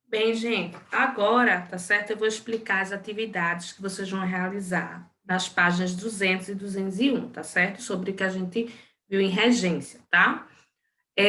Bem, gente, agora, tá certo? Eu vou explicar as atividades que vocês vão realizar nas páginas 200 e 201, tá certo? Sobre o que a gente viu em regência, tá?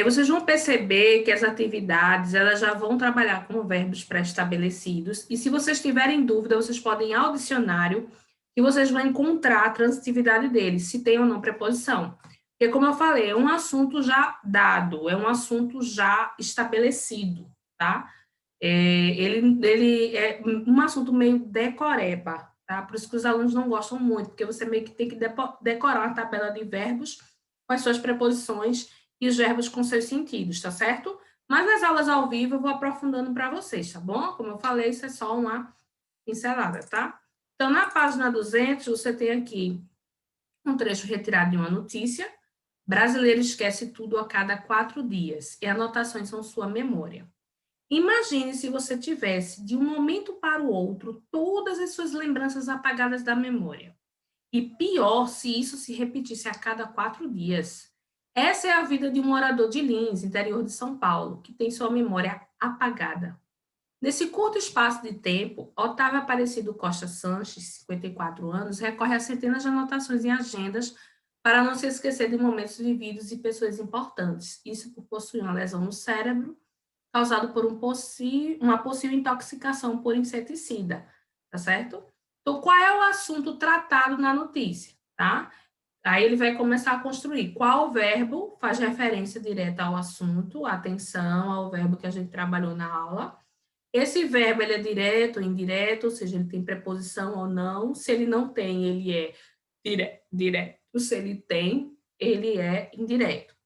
Vocês vão perceber que as atividades, elas já vão trabalhar com verbos pré-estabelecidos, e se vocês tiverem dúvida, vocês podem ir ao dicionário e vocês vão encontrar a transitividade deles, se tem ou não preposição. Porque, como eu falei, é um assunto já dado, é um assunto já estabelecido, tá? Ele é um assunto meio decoreba, tá? Por isso que os alunos não gostam muito, porque você meio que tem que decorar a tabela de verbos com as suas preposições e os verbos com seus sentidos, tá certo? Mas nas aulas ao vivo eu vou aprofundando para vocês, tá bom? Como eu falei, isso é só uma pincelada, tá? Então, na página 200, você tem aqui um trecho retirado de uma notícia. Brasileiro esquece tudo a cada 4 dias, e anotações são sua memória. Imagine se você tivesse, de um momento para o outro, todas as suas lembranças apagadas da memória. E pior se isso se repetisse a cada 4 dias. Essa é a vida de um morador de Lins, interior de São Paulo, que tem sua memória apagada. Nesse curto espaço de tempo, Otávio Aparecido Costa Sanches, 54 anos, recorre a centenas de anotações em agendas para não se esquecer de momentos vividos e pessoas importantes. Isso por possuir uma lesão no cérebro causado por uma possível intoxicação por inseticida, tá certo? Então, qual é o assunto tratado na notícia, tá? Aí ele vai começar a construir qual verbo faz referência direta ao assunto, atenção ao verbo que a gente trabalhou na aula. Esse verbo ele é direto ou indireto, ou seja, ele tem preposição ou não. Se ele não tem, ele é direto. Se ele tem, ele é indireto.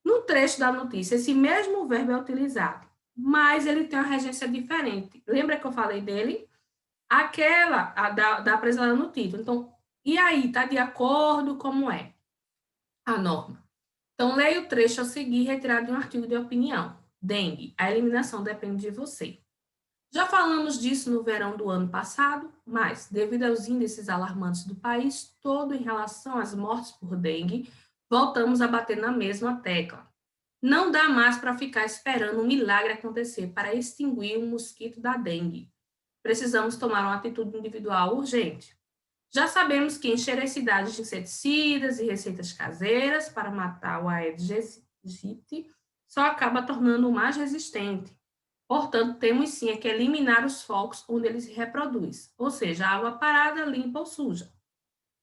No trecho da notícia, esse mesmo verbo é utilizado, mas ele tem uma regência diferente. Lembra que eu falei dele? Da apresentada no título. Então, e aí, está de acordo como é a norma? Então, leia o trecho a seguir, retirado de um artigo de opinião. Dengue, a eliminação depende de você. Já falamos disso no verão do ano passado, mas, devido aos índices alarmantes do país todo em relação às mortes por dengue, voltamos a bater na mesma tecla. Não dá mais para ficar esperando um milagre acontecer para extinguir o mosquito da dengue. Precisamos tomar uma atitude individual urgente. Já sabemos que encher as cidades de inseticidas e receitas caseiras para matar o Aedes aegypti só acaba tornando-o mais resistente. Portanto, temos sim é que eliminar os focos onde ele se reproduz, ou seja, água parada, limpa ou suja.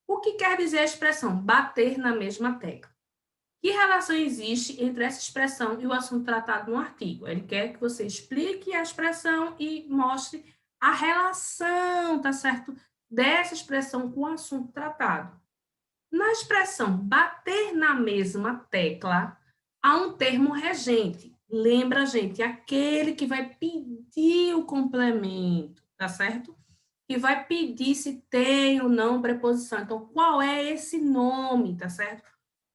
O que quer dizer a expressão bater na mesma tecla? Que relação existe entre essa expressão e o assunto tratado no artigo? Ele quer que você explique a expressão e mostre a relação, tá certo? Dessa expressão com o assunto tratado. Na expressão bater na mesma tecla, há um termo regente. Lembra, gente, aquele que vai pedir o complemento, tá certo? Que vai pedir se tem ou não preposição. Então, qual é esse nome, tá certo?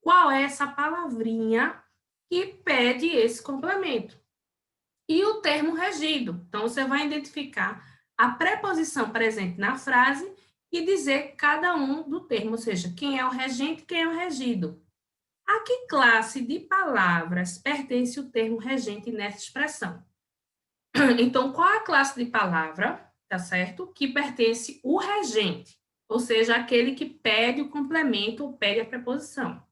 Qual é essa palavrinha que pede esse complemento? E o termo regido. Então, você vai identificar a preposição presente na frase e dizer cada um do termo, ou seja, quem é o regente e quem é o regido. A que classe de palavras pertence o termo regente nessa expressão? Então, qual é a classe de palavra, tá certo? Que pertence o regente, ou seja, aquele que pede o complemento ou pede a preposição.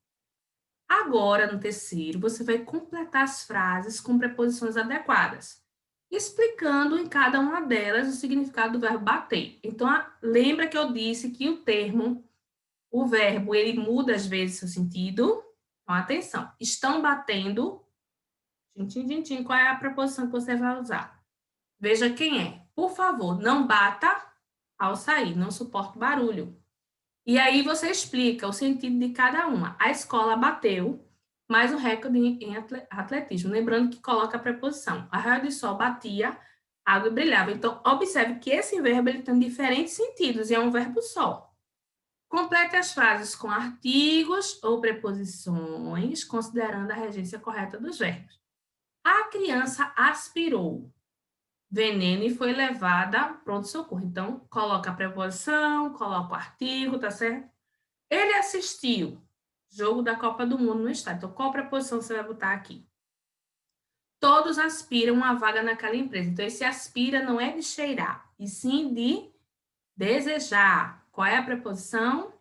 Agora, no terceiro, você vai completar as frases com preposições adequadas, explicando em cada uma delas o significado do verbo bater. Então, lembra que eu disse que o verbo, ele muda às vezes seu sentido? Então, atenção. Estão batendo. Tchim, tchim, tchim, tchim. Qual é a preposição que você vai usar? Veja quem é. Por favor, não bata ao sair, não suporto barulho. E aí você explica o sentido de cada uma. A escola bateu mais um recorde em atletismo. Lembrando que coloca a preposição. A raio de sol batia, a água brilhava. Então, observe que esse verbo ele tem diferentes sentidos e é um verbo só. Complete as frases com artigos ou preposições, considerando a regência correta dos verbos. A criança aspirou veneno e foi levada a pronto-socorro. Então, coloca a preposição, coloca o artigo, tá certo? Ele assistiu jogo da Copa do Mundo no estádio. Então, qual preposição você vai botar aqui? todos aspiram uma vaga naquela empresa. Então, esse aspira não é de cheirar, e sim de desejar. Qual é a preposição?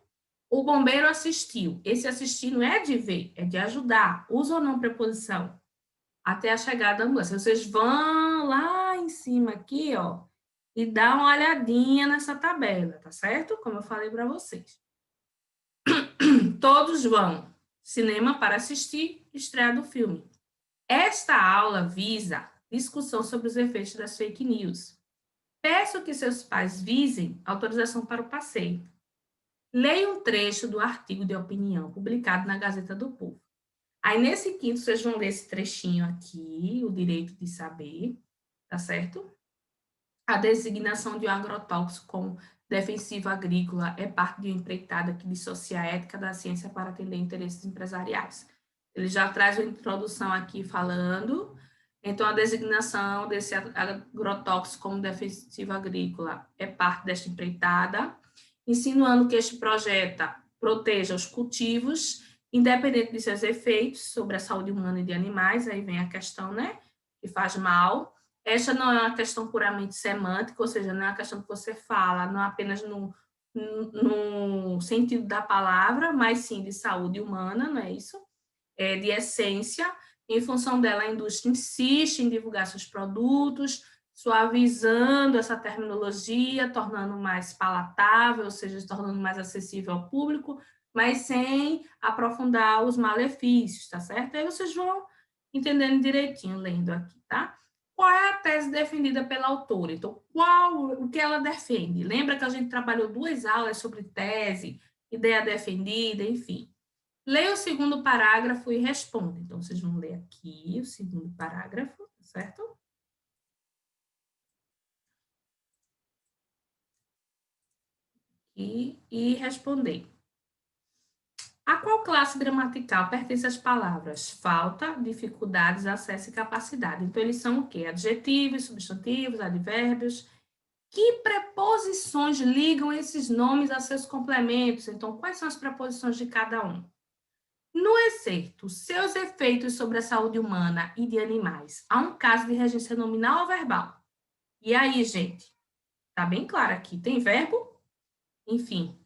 O bombeiro assistiu. Esse assistir não é de ver, é de ajudar. Usa ou não preposição? Até a chegada da ambulância. Vocês vão lá em cima aqui, ó, e dá uma olhadinha nessa tabela, tá certo? Como eu falei para vocês. Todos vão. Cinema para assistir, estreia do filme. Esta aula visa discussão sobre os efeitos das fake news. Peço que seus pais visem autorização para o passeio. Leia um trecho do artigo de opinião publicado na Gazeta do Povo. Aí, nesse quinto, vocês vão ler esse trechinho aqui, o direito de saber, tá certo? A designação de um agrotóxico como defensivo agrícola é parte de uma empreitada que dissocia a ética da ciência para atender interesses empresariais. Ele já traz uma introdução aqui falando. Então, a designação desse agrotóxico como defensivo agrícola é parte desta empreitada, insinuando que este projeto proteja os cultivos, independente de seus efeitos sobre a saúde humana e de animais. Aí vem a questão, né, que faz mal. Esta não é uma questão puramente semântica, ou seja, não é uma questão que você fala, não apenas no sentido da palavra, mas sim de saúde humana, não é isso? É de essência. Em função dela, a indústria insiste em divulgar seus produtos, suavizando essa terminologia, tornando mais palatável, ou seja, tornando mais acessível ao público, mas sem aprofundar os malefícios, tá certo? Aí vocês vão entendendo direitinho, lendo aqui, tá? Qual é a tese defendida pela autora? Então, o que ela defende? Lembra que a gente trabalhou 2 aulas sobre tese, ideia defendida, enfim. Leia o segundo parágrafo e responda. Então, vocês vão ler aqui o segundo parágrafo, certo? E responder. A qual classe gramatical pertence as palavras falta, dificuldades, acesso e capacidade? Então, eles são o quê? Adjetivos, substantivos, advérbios. Que preposições ligam esses nomes a seus complementos? Então, quais são as preposições de cada um? No excerto, seus efeitos sobre a saúde humana e de animais. Há um caso de regência nominal ou verbal? E aí, gente? Tá bem claro aqui. Tem verbo? Enfim.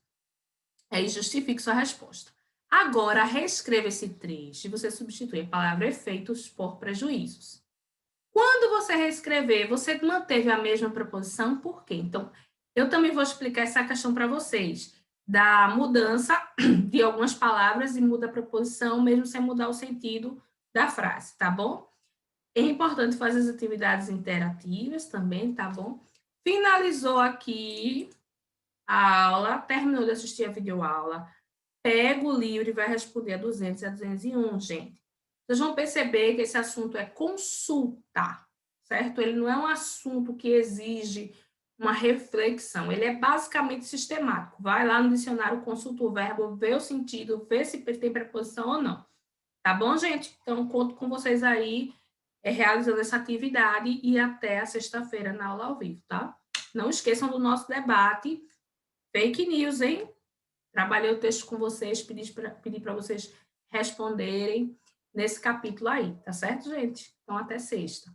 Aí justifique sua resposta. Agora, reescreva esse trecho e você substitui a palavra efeitos por prejuízos. Quando você reescrever, você manteve a mesma preposição, por quê? Então, eu também vou explicar essa questão para vocês, da mudança de algumas palavras e muda a preposição, mesmo sem mudar o sentido da frase, tá bom? É importante fazer as atividades interativas também, tá bom? Finalizou aqui a aula, terminou de assistir a videoaula, pega o livro e vai responder a 200 e a 201, gente. Vocês vão perceber que esse assunto é consulta, certo? Ele não é um assunto que exige uma reflexão, ele é basicamente sistemático. Vai lá no dicionário, consulta o verbo, vê o sentido, vê se tem preposição ou não. Tá bom, gente? Então, conto com vocês aí realizando essa atividade e até a sexta-feira na aula ao vivo, tá? Não esqueçam do nosso debate. Fake news, hein? Trabalhei o texto com vocês, pedi para vocês responderem nesse capítulo aí, tá certo, gente? Então, até sexta.